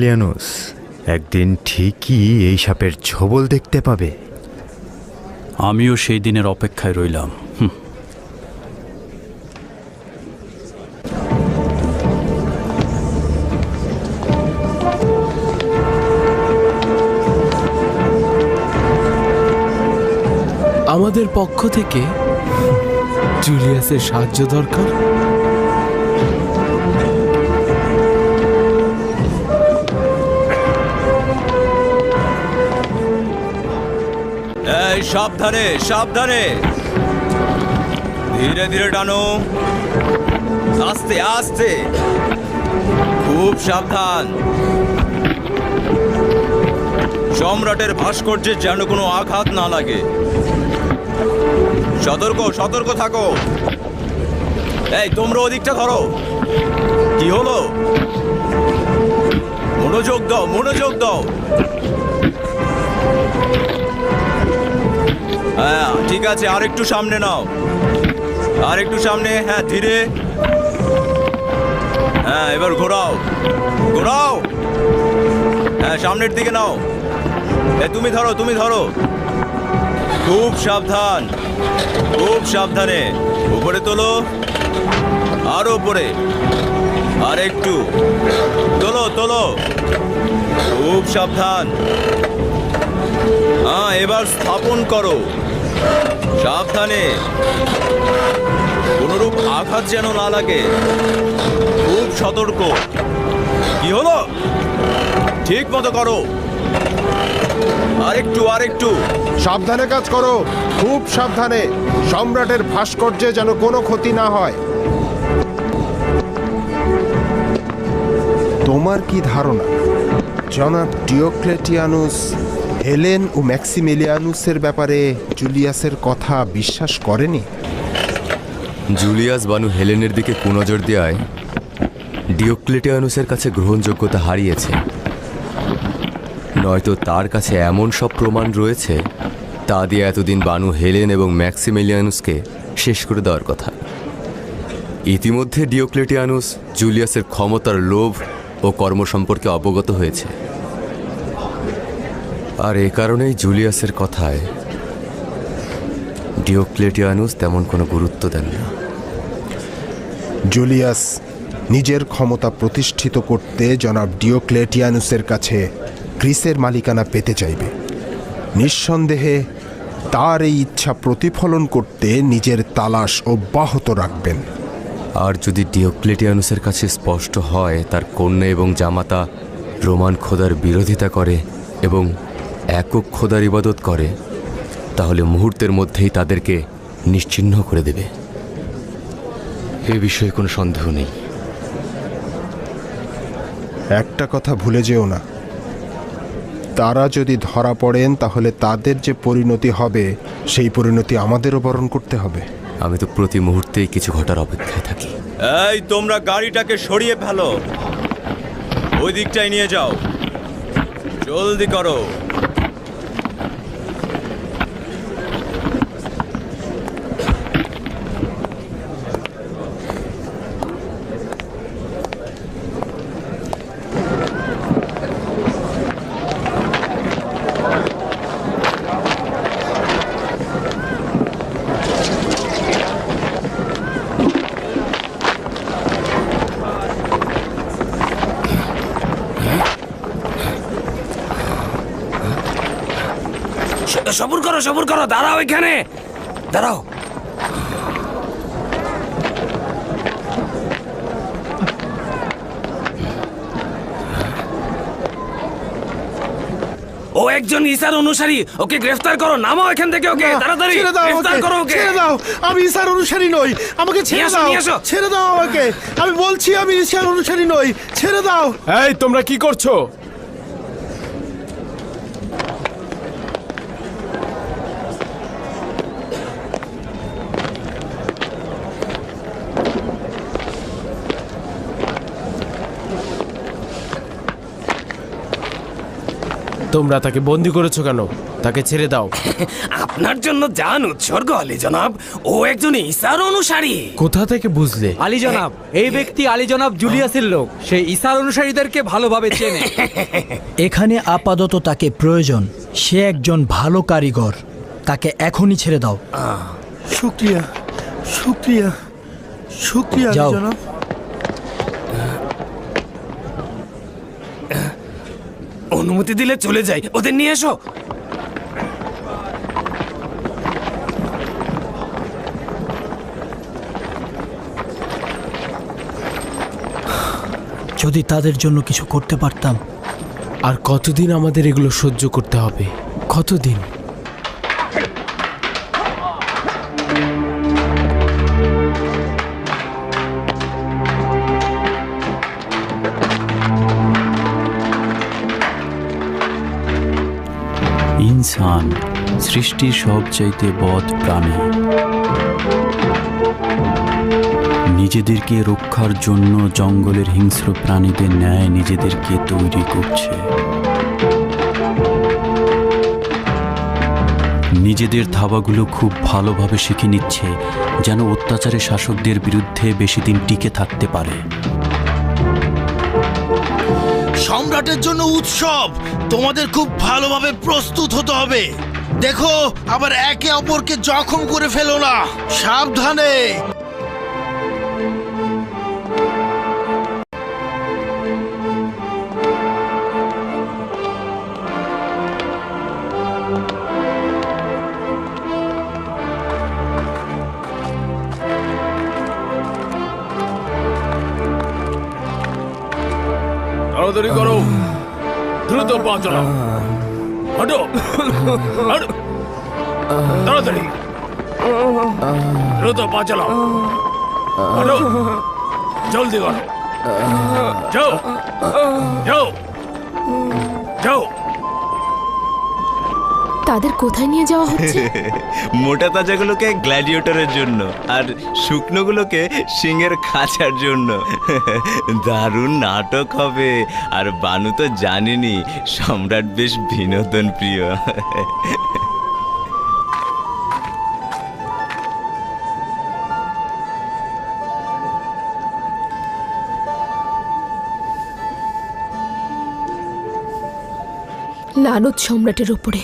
লিয়ানুস একদিন ঠিকই এই সাপের ছোবল দেখতে পাবে। আমিও সেই দিনের অপেক্ষায় রইলাম। আমাদের পক্ষ থেকে জুলিয়াসের সাহায্য দরকার। এই সাবধানে সাবধানে, ধীরে ধীরে টানো, আস্তে আস্তে, খুব সাবধান। সম্রাটের ভাস্কর্যে যেন কোনো আঘাত না লাগে। সতর্ক সতর্ক থাকো। এই তোমরা ওদিকটা ধরো। কি হলো? মনোযোগ দাও, মনোযোগ দাও। হ্যাঁ ঠিক আছে, আর একটু সামনে নাও, আর একটু সামনে। হ্যাঁ ধীরে। হ্যাঁ এবার ঘোরাও ঘোরাও। হ্যাঁ সামনের দিকে নাও। তুমি ধরো, তুমি ধরো। খুব সাবধান, খুব সাবধানে। উপরে তোলো, আরো উপরে, আর একটু তোলো তোলো। খুব সাবধান। হ্যাঁ এবার স্থাপন করো সাবধানে, কোনরূপ আঘাত যেন না লাগে। খুব সতর্ক। কি হলো? ঠিক মতো করো। আরেকটু আরেকটু। সাবধানে কাজ করো, খুব সাবধানে। সম্রাটের ভাস্কর্যে যেন কোনো ক্ষতি না হয়। তোমার কি ধারণা জনাব ডিওক্লেটিয়ানুস হেলেন ও ম্যাক্সিমিলিয়ানুসের ব্যাপারে জুলিয়াসের কথা বিশ্বাস করেনি? জুলিয়াস বানু হেলেনের দিকে কুনজর দেওয়ায় ডিওক্লেটিয়ানুসের কাছে গ্রহণযোগ্যতা হারিয়েছে। নয়তো তার কাছে এমন সব প্রমাণ রয়েছে তা দিয়ে এতদিন বানু হেলেন এবং ম্যাক্সিমিলিয়ানুসকে শেষ করে দেওয়ার কথা। ইতিমধ্যে ডিওক্লেটিয়ানুস জুলিয়াসের ক্ষমতার লোভ ও কর্ম সম্পর্কে অবগত হয়েছে, আর এ কারণেই জুলিয়াসের কথায় ডিওক্লেটিয়ানুস তেমন কোনো গুরুত্ব দেন না। জুলিয়াস নিজের ক্ষমতা প্রতিষ্ঠিত করতে জনাব ডিওক্লেটিয়ানুসের কাছে গ্রিসের মালিকানা পেতে চাইবে। নিঃসন্দেহে তার এই ইচ্ছা প্রতিফলন করতে নিজের তালাশ অব্যাহত রাখবেন। আর যদি ডিওক্লেটিয়ানুসের কাছে স্পষ্ট হয় তার কন্যা এবং জামাতা রোমান খোদার বিরোধিতা করে এবং একক খোদার ইবাদত করে, তাহলে মুহূর্তের মধ্যেই তাদেরকে নিশ্চিহ্ন করে দেবে। এ বিষয়ে কোনো সন্দেহ নেই। একটা কথা ভুলে যেও না, তারা যদি ধরা পড়েন তাহলে তাদের যে পরিণতি হবে সেই পরিণতি আমাদেরও বরণ করতে হবে। আমি তো প্রতি মুহূর্তেই কিছু ঘটার অপেক্ষায় থাকি। এই তোমরা গাড়িটাকে সরিয়ে ফেলো, ওই দিকটাই নিয়ে যাও, জলদি করো। সবুর করো, সবুর করো, দাঁড়াও এখানে, দাঁড়াও। ও একজন ঈসার অনুসারী, ওকে গ্রেফতার করো। নামাও এখান থেকে ওকে, তাড়াতাড়ি গ্রেফতার করো ওকে। ছেড়ে দাও, আমি ঈসার অনুসারী নই, আমাকে ছেড়ে দাও, ছেড়ে দাও আমাকে। আমি বলছি আমি ঈসার অনুসারী নই, ছেড়ে দাও। এই তোমরা কি করছো? তোমরা তাকে বন্দি করেছো কেন? তাকে ছেড়ে দাও। আপনার জন্য জান উৎসর্গ আলী জনাব, ও একজন ঈসার অনুসারী। কোথা থেকে বুঝলে? আলী জনাব, এই ব্যক্তি আলী জনাব জুলিয়াসের লোক। সে ঈসার অনুসারীদেরকে ভালোভাবে চেনে। এখানে আপাতত তাকে প্রয়োজন। সে একজন ভালো কারিগর। তাকে এখনই ছেড়ে দাও। শুক্রিয়া, শুক্রিয়া, শুক্রিয়া যাও। জনাব। অনুমতি দিলে চলে যাই, ওদের নিয়ে এসো। যদি তাদের জন্য কিছু করতে পারতাম। আর কতদিন আমাদের এগুলো সহ্য করতে হবে? কতদিন? ইনসান সৃষ্টির সবচাইতে বদ প্রাণী। নিজেদেরকে রক্ষার জন্য জঙ্গলের হিংস্র প্রাণীদের ন্যায় নিজেদেরকে তৈরি করছে। নিজেদের ধাবাগুলো খুব ভালোভাবে শিখে নিচ্ছে, যেন অত্যাচারী শাসকদের বিরুদ্ধে বেশি দিন টিকে থাকতে পারে। সম্রাটের জন্য উৎসব, তোমাদের খুব ভালোভাবে প্রস্তুত হতে হবে। দেখো, আবার একে অপরকে জখম করে ফেলো না। সাবধানে। তাড়াতাড়ি করো, দ্রুত পা চালাও। হাঁটো, হাঁটো, তাড়াতাড়ি, দ্রুত পা চালাও। হাঁটো, জলদি করো। যাও, যাও, যাও। তাদের কোথায় নিয়ে যাওয়া হচ্ছে? মোটা তাজাগুলোকে গ্ল্যাডিয়েটরের জন্য, আর শুকনোগুলোকে সিংহের খাঁচার জন্য। দারুণ নাটক হবে। আর বানু তো জানেনি সম্রাট বেশ বিনোদন প্রিয়। লানত সম্রাটের উপরে।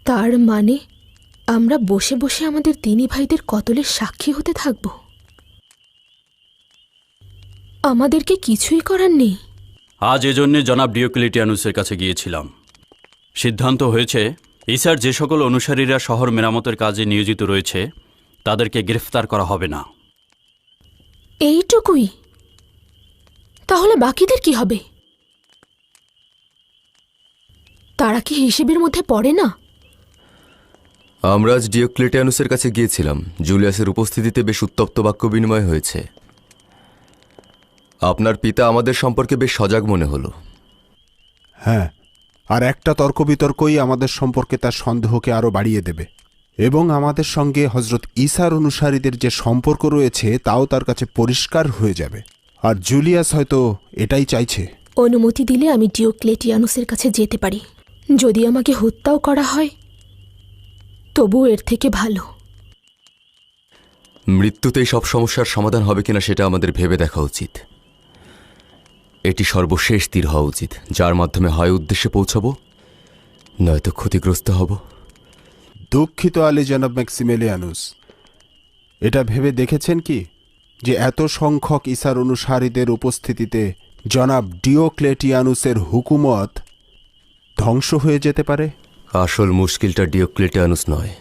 তার মানে আমরা বসে বসে আমাদের তিনই ভাইদের কতলের সাক্ষী হতে থাকব? আমাদেরকে কিছুই করার নেই। আজ এজন্যে জনাব ডিওক্লেটিয়ানুসের কাছে গিয়েছিলাম। সিদ্ধান্ত হয়েছে ঈসার যে সকল অনুসারীরা শহর মেরামতের কাজে নিয়োজিত রয়েছে তাদেরকে গ্রেফতার করা হবে না। এইটুকুই? তাহলে বাকিদের কি হবে? তারা কি হিসেবের মধ্যে পড়ে না? আমরা আজ ডিওক্লেটিয়ানুসের কাছে গিয়েছিলাম। জুলিয়াসের উপস্থিতিতে বেশ উত্তপ্ত বাক্য বিনিময় হয়েছে। আপনার পিতা আমাদের সম্পর্কে বেশ সজাগ মনে হলো। হ্যাঁ, আর একটা তর্ক বিতর্কই আমাদের সম্পর্কে তার সন্দেহকে আরও বাড়িয়ে দেবে, এবং আমাদের সঙ্গে হজরত ঈসার অনুসারীদের যে সম্পর্ক রয়েছে তাও তার কাছে পরিষ্কার হয়ে যাবে। আর জুলিয়াস হয়তো এটাই চাইছে। অনুমতি দিলে আমি ডিওক্লেটিয়ানুসের কাছে যেতে পারি। যদি আমাকে হত্যাও করা হয় তবু এর থেকে ভালো। মৃত্যুতেই সব সমস্যার সমাধান হবে কিনা সেটা আমাদের ভেবে দেখা উচিত। এটি সর্বশেষ তীর হওয়া উচিত, যার মাধ্যমে হয় উদ্দেশ্যে পৌঁছাবো, নয়তো ক্ষতিগ্রস্ত হব। দুঃখিত আলী জনাব ম্যাক্সিমিলিয়ানুস, এটা ভেবে দেখেছেন কি যে এত সংখ্যক ঈসার অনুসারীদের উপস্থিতিতে জনাব ডিওক্লেটিয়ানুসের হুকুমত ধ্বংস হয়ে যেতে পারে? আসল মুশকিলটা ডিওক্লেটিয়ানুস নয়,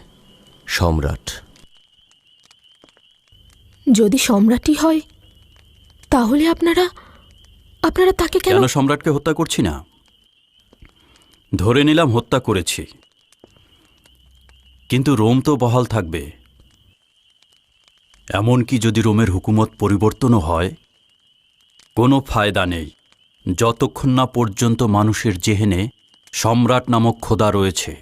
সম্রাট। যদি সম্রাটই হয় তাহলে আপনারা তাকে কেন? সম্রাটকে হত্যা করছি না, ধরে নিলাম হত্যা করেছি, কিন্তু রোম তো বহাল থাকবে। এমনকি যদি রোমের হুকুমত পরিবর্তনও হয় কোনো ফায়দা নেই যতক্ষণ না পর্যন্ত মানুষের জেহেনে সম্রাট নামক খোদা রয়েছে।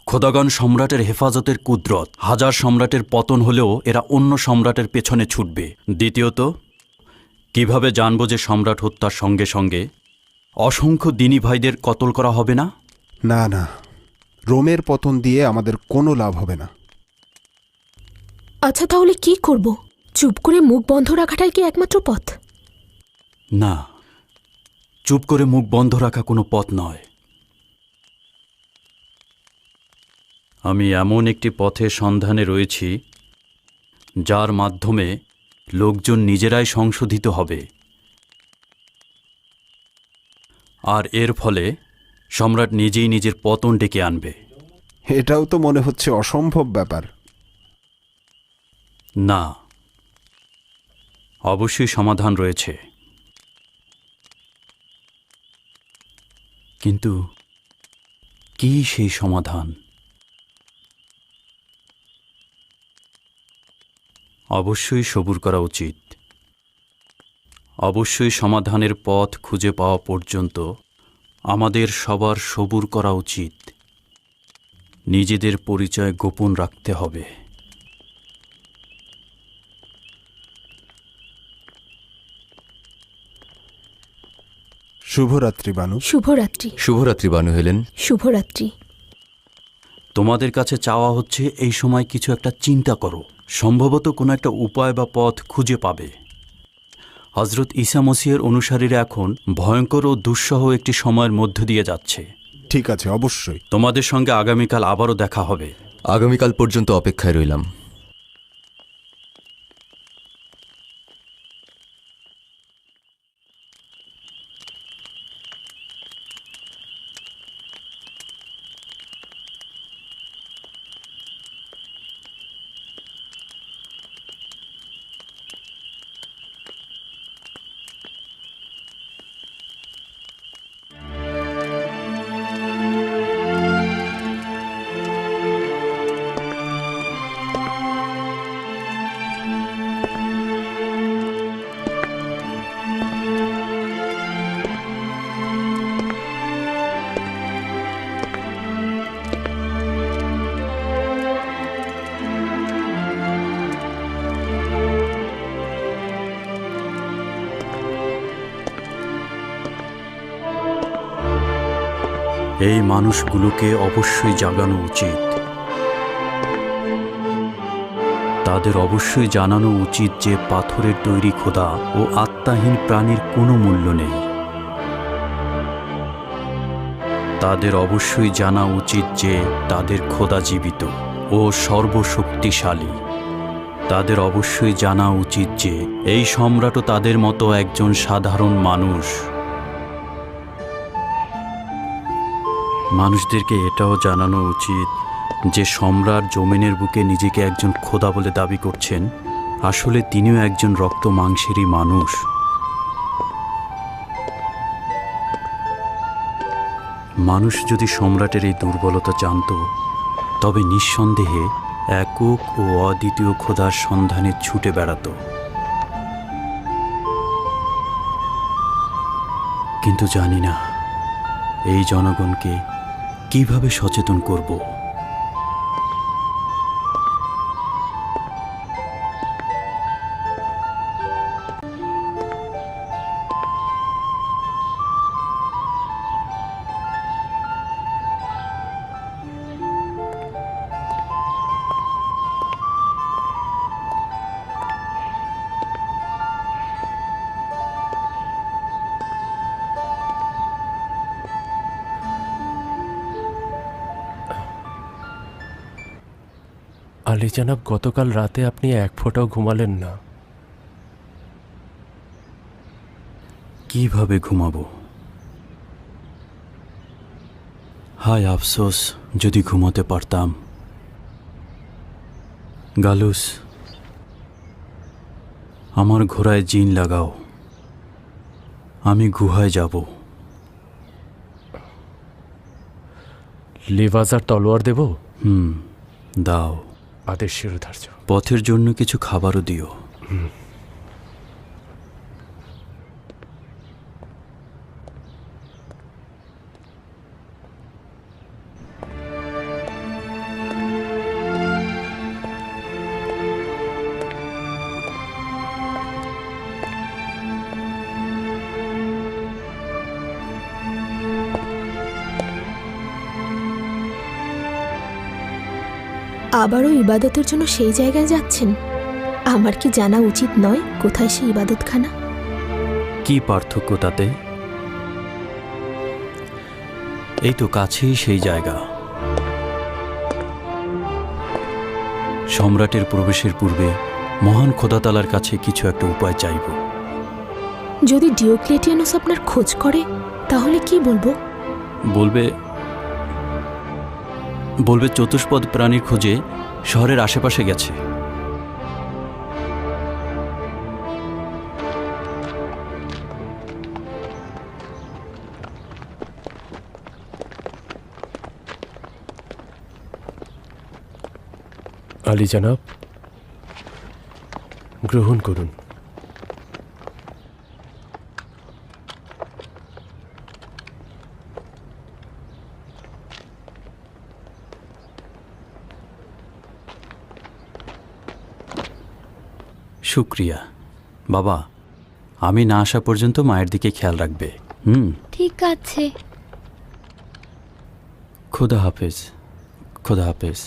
খোদাগণ সম্রাটের হেফাজতের কুদরত। হাজার সম্রাটের পতন হলেও এরা অন্য সম্রাটের পেছনে ছুটবে। দ্বিতীয়ত, কিভাবে জানব যে সম্রাট হত্যার সঙ্গে সঙ্গে অসংখ্য দিনী ভাইদের কতল করা হবে না? না না, রোমের পতন দিয়ে আমাদের কোনো লাভ হবে না। আচ্ছা, তাহলে কি করব? চুপ করে মুখ বন্ধ রাখাটাই কি একমাত্র পথ? না, চুপ করে মুখ বন্ধ রাখা কোনো পথ নয়। আমি এমন একটি পথের সন্ধানে রয়েছি যার মাধ্যমে লোকজন নিজেরাই সংশোধিত হবে, আর এর ফলে সম্রাট নিজেই নিজের পতন ডেকে আনবে। এটাও তো মনে হচ্ছে অসম্ভব ব্যাপার। না, অবশ্যই সমাধান রয়েছে, কিন্তু কি সেই সমাধান? অবশ্যই সবুর করা উচিত। অবশ্যই সমাধানের পথ খুঁজে পাওয়া পর্যন্ত আমাদের সবার সবুর করা উচিত। নিজেদের পরিচয় গোপন রাখতে হবে। শুভরাত্রি বানু। শুভরাত্রি। শুভরাত্রি বানু হেলেন। শুভরাত্রি। তোমাদের কাছে চাওয়া হচ্ছে এই সময় কিছু একটা চিন্তা করো। সম্ভবত কোনো একটা উপায় বা পথ খুঁজে পাবে। হজরত ঈসা মসিহের অনুসারীরা এখন ভয়ঙ্কর ও দুঃসহ একটি সময়ের মধ্য দিয়ে যাচ্ছে। ঠিক আছে, অবশ্যই। তোমাদের সঙ্গে আগামীকাল আবারও দেখা হবে। আগামীকাল পর্যন্ত অপেক্ষায় রইলাম। এই মানুষগুলোকে অবশ্যই জাগানো উচিত। তাদের অবশ্যই জানানো উচিত যে পাথরের তৈরি খোদা ও আত্মাহীন প্রাণীর কোনো মূল্য নেই। তাদের অবশ্যই জানা উচিত যে তাদের খোদা জীবিত ও সর্বশক্তিশালী। তাদের অবশ্যই জানা উচিত যে এই সম্রাটও তাদের মতো একজন সাধারণ মানুষ। মানুষদেরকে এটাও জানানো উচিত যে সম্রাট জমিনের বুকে নিজেকে একজন খোদা বলে দাবি করছেন, আসলে তিনিও একজন রক্ত মাংসেরই মানুষ। মানুষ যদি সম্রাটের এই দুর্বলতা জানত, তবে নিঃসন্দেহে একক ও অদ্বিতীয় খোদার সন্ধানে ছুটে বেড়াত। কিন্তু জানি না এই জনগণকে কিভাবে সচেতন করব। আলী জানাব, গতকাল রাতে আপনি এক ফোঁটাও ঘুমালেন না। কিভাবে ঘুমাবো? হায় আফসোস, যদি ঘুমাতে পারতাম। গালুস, আমার ঘোড়ায় জিন লাগাও, আমি গুহায় যাব। লেভাজার তলোয়ার দেব? দাও। আদেশ শিরোধার্য। পথের জন্য কিছু খাবারও দিও। আবারও ইবাদতের জন্য সেই জায়গায় যাচ্ছেন? আমার কি জানা উচিত নয় কোথায় সেই ইবাদতখানা? কি পার্থক্য তাতে? এই তো কাছেই সেই জায়গা। সম্রাটের প্রবেশের পূর্বে মহান খোদাতালার কাছে কিছু একটা উপায় চাইব। যদি ডিওক্লেটিয়ানুস আপনার খোঁজ করে তাহলে কি বলবো? বলবে চতুষ্পদ প্রাণীর খোঁজে শহরের আশেপাশে গেছে। আলী জনাব, গ্রহণ করুন। শুক্রিয়া বাবা, আমি না আসা পর্যন্ত মায়ের দিকে খেয়াল রাখবে। ঠিক আছে। খোদা হাফেজ। খোদা হাফেজ।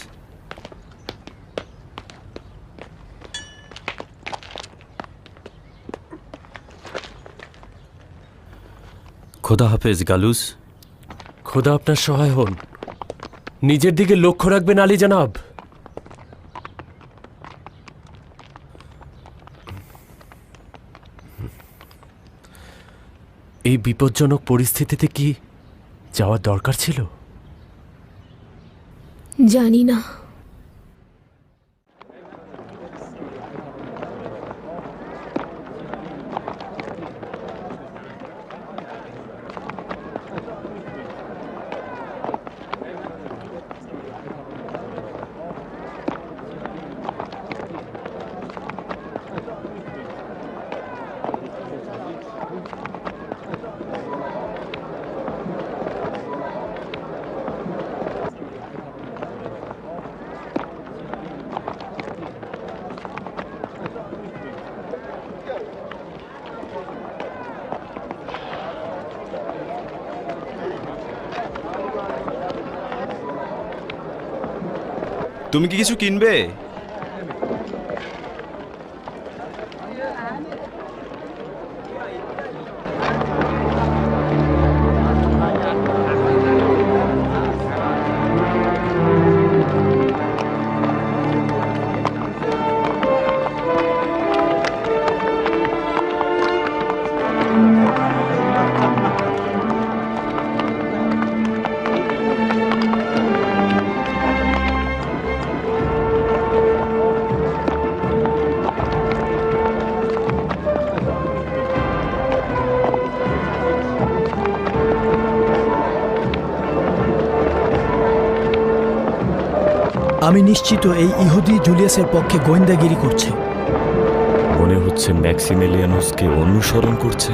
খোদা হাফেজ গালুস। খোদা আপনার সহায় হন। নিজের দিকে লক্ষ্য রাখবেন আলী জনাব। এই বিপজ্জনক পরিস্থিতিতে কি যাওয়ার দরকার ছিল? জানি না। তুমি কি কিছু কিনবে? আমি নিশ্চিত এই ইহুদি জুলিয়াসের পক্ষে গোয়েন্দাগিরি করছে। মনে হচ্ছে ম্যাক্সিমিলিয়ানুসকে অনুসরণ করছে।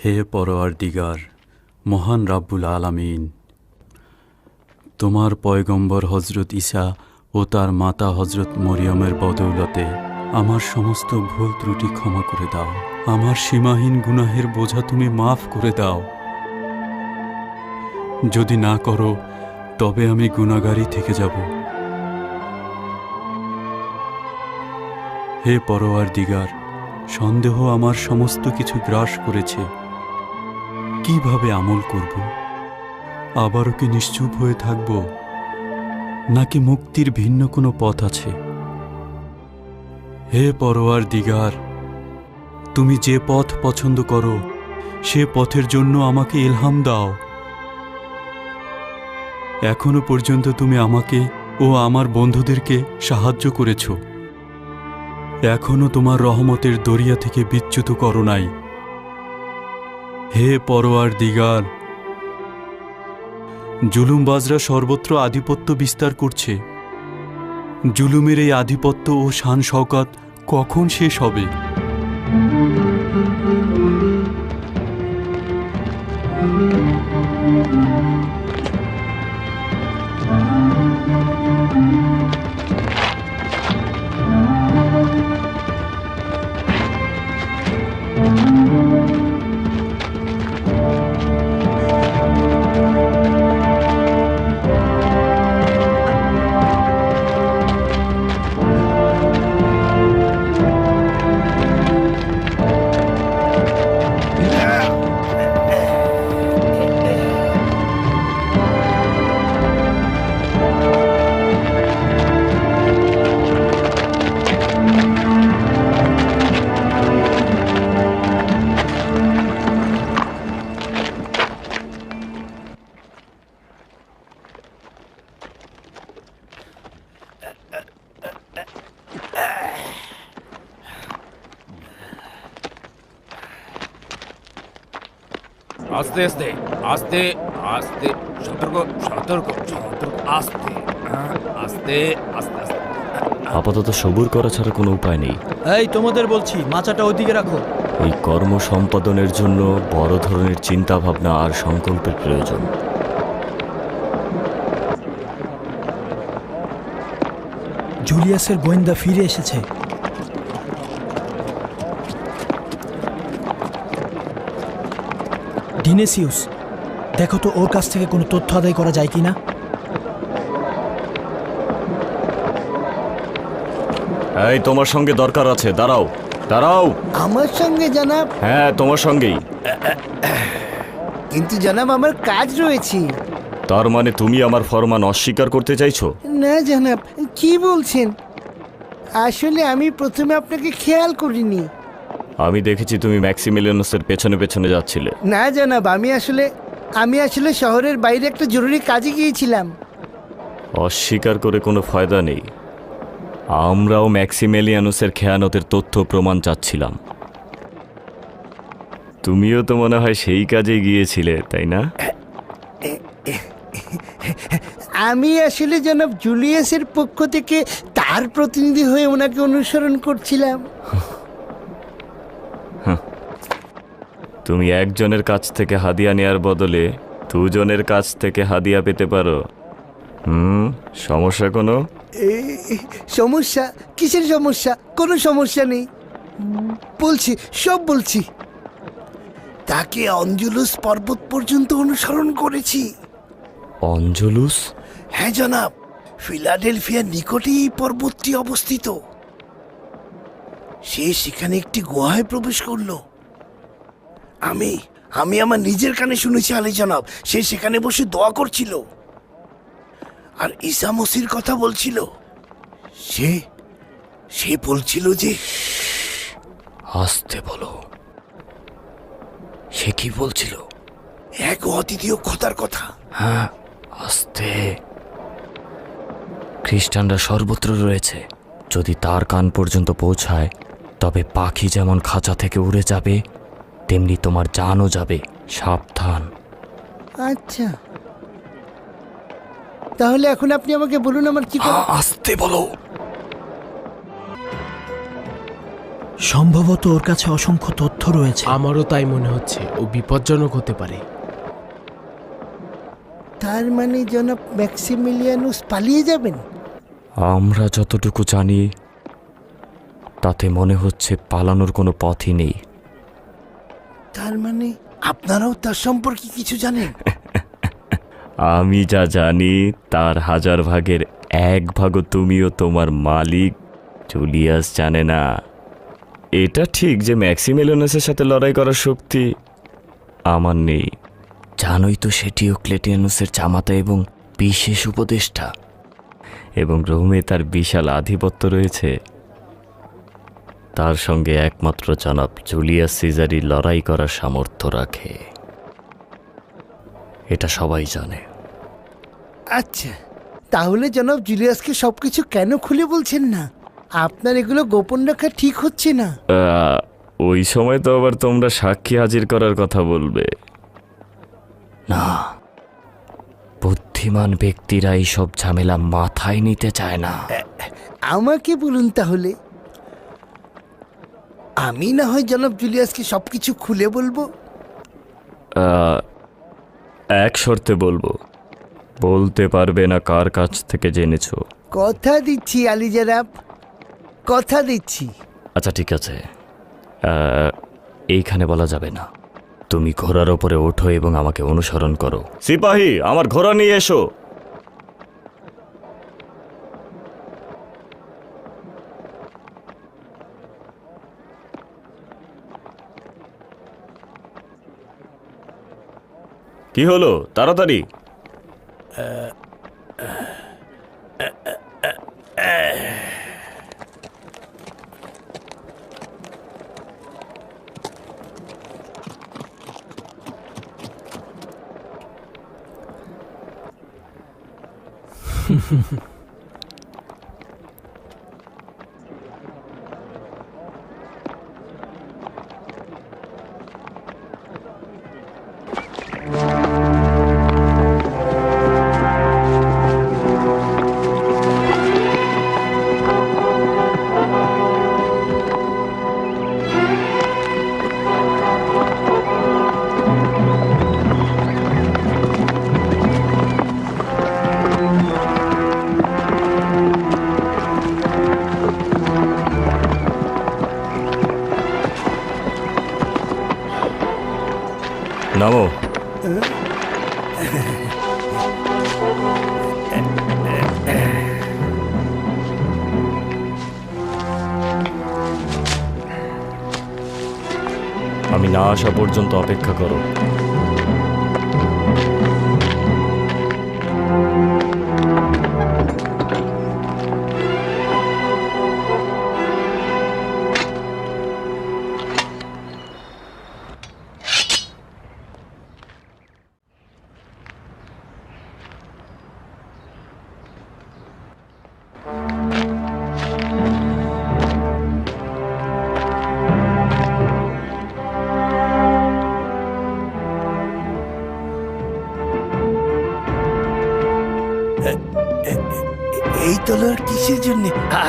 হে পরওয়ারদিগার, মহান রাব্বুল আলামিন, তোমার পয়গম্বর হজরত ঈসা ও তার মাতা হজরত মরিয়মের বদৌলতে আমার সমস্ত ভুল ত্রুটি ক্ষমা করে দাও। আমার সীমাহীন গুনাহের বোঝা তুমি মাফ করে দাও। যদি না করো তবে আমি গুনাহগারই থেকে যাব। হে পরওয়ারদিগার, সন্দেহ আমার সমস্ত কিছু গ্রাস করেছে। কিভাবে আমল করব? আবারও কি নিশ্চুপ হয়ে থাকব, নাকি মুক্তির ভিন্ন কোনো পথ আছে? হে পরওয়ারদিগার, তুমি যে পথ পছন্দ করো সে পথের জন্য আমাকে ইলহাম দাও। এখনো পর্যন্ত তুমি আমাকে ও আমার বন্ধুদেরকে সাহায্য করেছ। এখনো তোমার রহমতের দরিয়া থেকে বিচ্যুত করো নাই। হে পরওয়ারদিগার, জুলুমবাজরা সর্বত্র আধিপত্য বিস্তার করছে। জুলুমের এই আধিপত্য ও শান শওকত কখন শেষ হবে? আস্তে আস্তে আস্তে আস্তে, সতর্ক সতর্ক সতর্ক, আস্তে আস্তে আস্তে আস্তে। আপাতত সবুর করা ছাড়া কোনো উপায় নেই। এই তোমাদের বলছি, মাচাটা ওইদিকে রাখো। এই কর্ম সম্পাদনের জন্য বড় ধরনের চিন্তা ভাবনা আর সংকল্পের প্রয়োজন। জুলিয়াসের গোয়েন্দা ফিরে এসেছে। ডিনেসিউস, দেখো তো ওর কাছ থেকে কোনো তথ্য আদায় করা যায় কিনা। এই, তোমার সঙ্গে দরকার আছে, দাঁড়াও দাঁড়াও। আমার সঙ্গে জনাব? হ্যাঁ, তোমার সঙ্গেই। কিন্তু জনাব, আমার কাজ রয়েছে। তার মানে তুমি আমার ফরমান অস্বীকার করতে চাইছো? না জনাব, কি বলছেন? আসলে আমি প্রথমে আপনাকে খেয়াল করিনি। আমি দেখেছি তুমি ম্যাক্সিমিলিয়ানুসের পেছনে পেছনে যাচ্ছিলে। না জনাব, আমি আসলে শহরের বাইরে একটা জরুরি কাজে গিয়েছিলাম। অস্বীকার করে কোনো ফায়দা নেই। আমরাও ম্যাক্সিমিলিয়ানুসের খেয়ানতের তথ্য প্রমাণ চাচ্ছিলাম। তুমিও তো মনে হয় সেই কাজে গিয়েছিলে, তাই না? আমি আসলে জনাব জুলিয়াসের পক্ষ থেকে তার প্রতিনিধি হয়ে ওনাকে অনুসরণ করছিলাম। তুমি একজনের কাছ থেকে হাদিয়া নেয়ার বদলে দুজনের কাছ থেকে হাদিয়া পেতে পারো। সমস্যা কোনো? সমস্যা? কিসের সমস্যা? কোনো সমস্যা নেই, বলছি, সব বলছি। তাকে অঞ্জুলুস পর্বত পর্যন্ত অনুসরণ করেছি। অঞ্জলুস? হ্যাঁ জনাব, ফিলাডেলফিয়ার নিকটেই এই পর্বতটি অবস্থিত। সে সেখানে একটি গুহায় প্রবেশ করলো। আমি আমার নিজের কানে শুনেছি আলী জনাব, সে সেখানে বসে দোয়া করছিল আর ঈসা মসির কথা বলছিল। সে বলছিল যে, আস্তে বলো। সে কি বলছিল? এক অদ্বিতীয় খোদার কথা। হ্যাঁ, আস্তে। খ্রিস্টানরা সর্বত্র রয়েছে। যদি তার কান পর্যন্ত পৌঁছায় তবে পাখি যেমন খাঁচা থেকে উড়ে যাবে তেমনি তোমার জানও যাবে। সাবধান। আচ্ছা, তাহলে এখন আপনি আমাকে বলুন আমার কি করা। আস্তে বলো। সম্ভবত ওর কাছে অসংখ্য তথ্য রয়েছে। আমারও তাই মনে হচ্ছে, ও বিপজ্জনক হতে পারে। তার মানে জনাব ম্যাক্সিমিলিয়ানুস পালিয়ে যাবেন? আমরা যতটুকু জানি তাতে মনে হচ্ছে পালানোর কোনো পথই নেই। তার মানে আপনারাও তার সম্পর্কে কিছু জানেন? আমি যা জানি তার 1000 ভাগের 1 ভাগও তুমিও তোমার মালিক জুলিয়াস জানে না। এটা ঠিক যে ম্যাক্সিমিলিয়ানুসের সাথে লড়াই করার শক্তি আমার নেই। জানোই তো সে ডিওক্লেটিয়ানুসের জামাতা এবং বিশেষ উপদেষ্টা, এবং রোমে তার বিশাল আধিপত্য রয়েছে। তার সঙ্গে একমাত্র জনাব জুলিয়াস সিজারই লড়াই করার সামর্থ্য রাখে, এটা সবাই জানে। আচ্ছা, তাহলে জনাব জুলিয়াসকে সবকিছু কেন খুলে বলছেন না? আপনার এগুলো গোপন রাখা ঠিক হচ্ছে না। ওই সময় তো আবার তোমরা সাক্ষী হাজির করার কথা বলবে না। বুদ্ধিমান ব্যক্তিরা এইসব ঝামেলা মাথায় নিতে চায় না। আমাকে বলুন তাহলে, আমি না হয় জনাব জুলিয়াসকে সবকিছু খুলে বলবো। এক শর্তে বলবো, বলতে পারবে না কার কাছ থেকে জেনেছো। কথা দিচ্ছি আলী জনাব, কথা দিচ্ছি। আচ্ছা ঠিক আছে, এইখানে বলা যাবে না। তুমি ঘোড়ার ওপরে ওঠো এবং আমাকে অনুসরণ করো। সিপাহী, আমার ঘোড়া নিয়ে এসো। কি হলো, তাড়াতাড়ি। নামো। আমি না আসা পর্যন্ত অপেক্ষা করো। এই তলোয়ার কিসের জন্য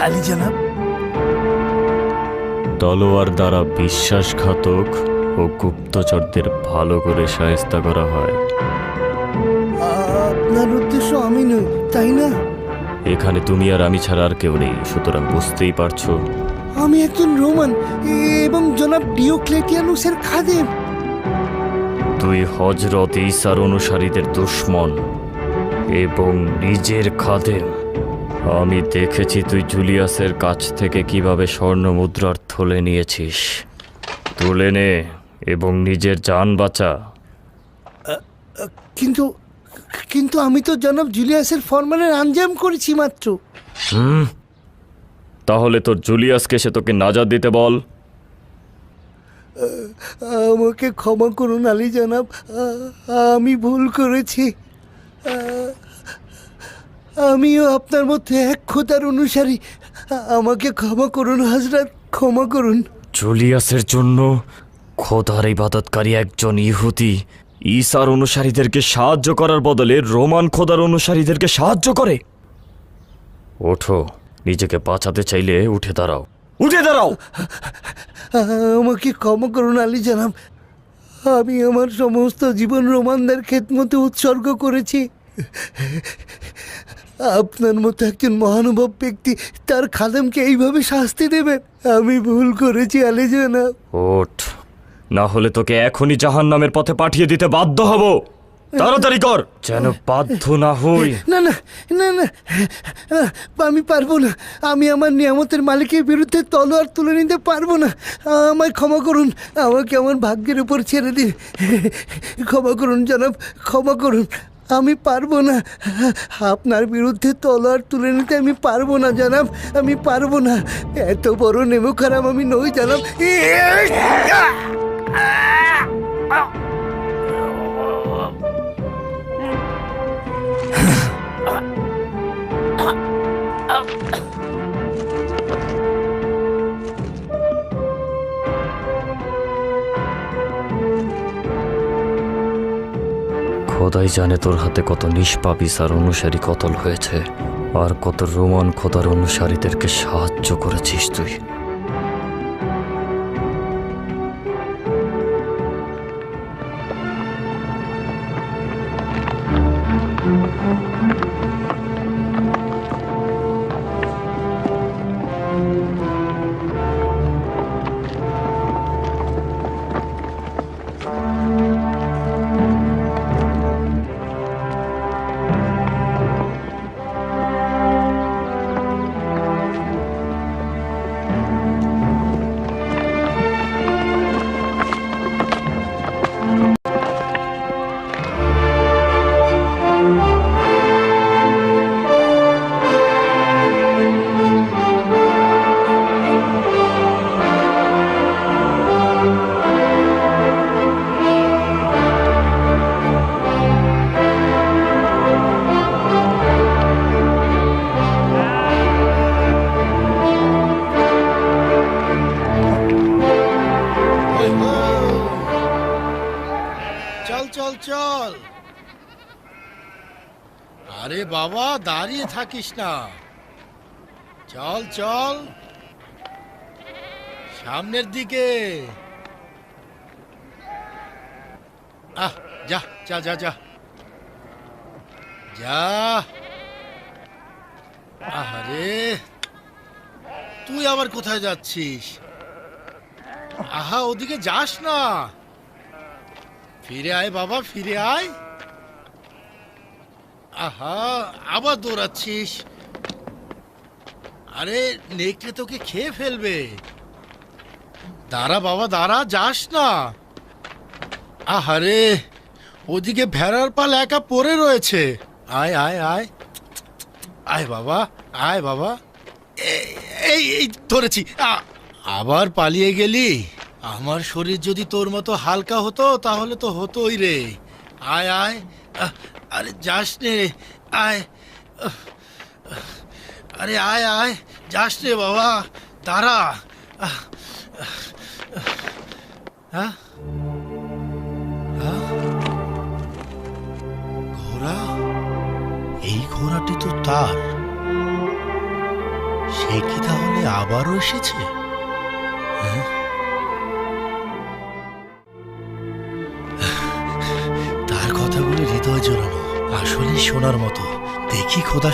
আলী জনাব? তলোয়ার দ্বারা বিশ্বাসঘাতক ও গুপ্তচরদের ভালো করে শায়েস্তা করা হয়। আপনার উদ্দেশ্য আমি নই, তাই না? এখানে তুমি আর আমি ছাড়া আর কেউ নেই, সুতরাং বুঝতেই পারছো। আমি একজন রোমান এবং জনাব ডিওক্লেটিয়ানুসের খাদেম। তুই হযরত ঈসার অনুসারীদের দুশমন এবং নিজের খাদেম। আমি দেখেছি তুই জুলিয়াসের কাছ থেকে কিভাবে স্বর্ণ মুদ্রার থলে নিয়েছিস। তুলে নে এবং নিজের জান বাঁচা। কিন্তু কিন্তু আমি তো জনাব জুলিয়াসের ফরমানের আঞ্জাম করেছি মাত্র। তাহলে তোর জুলিয়াসকে সে তোকে নাজাত দিতে বল। আমাকে ক্ষমা করুন আলী জনাব, আমি ভুল করেছি। আমিও আপনার মধ্যে এক খোদার অনুসারী। আমাকে ক্ষমা করুন হযরত, ক্ষমা করুন। জুলিয়াসের জন্য খোদার ইবাদতকারী একজন ইহুদি ঈসার অনুসারীদেরকে সাহায্য করার বদলে রোমান খোদার অনুসারীদেরকে সাহায্য করে। ওঠো, নিজেকে বাঁচাতে চাইলে উঠে দাঁড়াও। উঠে দাঁড়াও। আমাকে ক্ষমা করুন আলী জনাব, আমি আমার সমস্ত জীবন রোমানদের খেদমতে উৎসর্গ করেছি। আপনার মতো একজন মহানুভব ব্যক্তি তার খাদেমকে এইভাবে শাস্তি দেবে, আমি ভুল করেছি আলী জনাব। ওঠ, না হলে তোকে এখনই জাহান্নামের পথে পাঠিয়ে দিতে বাধ্য হব। তাড়াতাড়ি কর, যেন বাধ্য না হই। না না না না, আমি পারবো না। আমি আমার নিয়ামতের মালিকের বিরুদ্ধে তলোয়ার তুলে নিতে পারবো না। আমায় ক্ষমা করুন, আমাকে আমার ভাগ্যের উপর ছেড়ে দিন। ক্ষমা করুন জনাব, ক্ষমা করুন। আমি পারবো না, আপনার বিরুদ্ধে তলোয়ার তুলে নিতে আমি পারবো না জনাব, আমি পারবো না। এত বড় নেমোখারাম আমি নই জনাব। খোদাই জানে তোর হাতে কত নিষ্পাপ ঈসার অনুসারী কতল হয়েছে, আর কত রোমান খোদার অনুসারীদেরকে সাহায্য করেছিস তুই। চল চল চল। আরে বাবা, দাঁড়িয়ে থাকিস না, চল চল সামনের দিকে। যা যা যা যা যা। আরে তুই আবার কোথায় যাচ্ছিস? ওদিকে যাস না, ফিরে আয় বাবা, ফিরে আয়। আবার দৌড়াচ্ছিস? আরে নেকড়ে তোকে খেয়ে ফেলবে। দাঁড়া বাবা, দাঁড়া, যাস না। আহারে, ওদিকে ভেড়ার পাল একা পড়ে রয়েছে। আয় আয় আয় আয় বাবা, আয় বাবা। এই এই ধরেছি। আবার পালিয়ে গেলি? আমার শরীর যদি তোর মতো হালকা হতো তাহলে তো হতোই রে। আয় আয়, আরে যাস নে, আয়। আরে আয় আয়, যাস রে বাবা, দাঁড়া। ঘোড়া? এই ঘোড়াটি তো তার। সে কি তাহলে আবারও এসেছে? তার কথাগুলো হৃদয় জোড়ানো, আসলে শোনার মতো। দেখি খোদা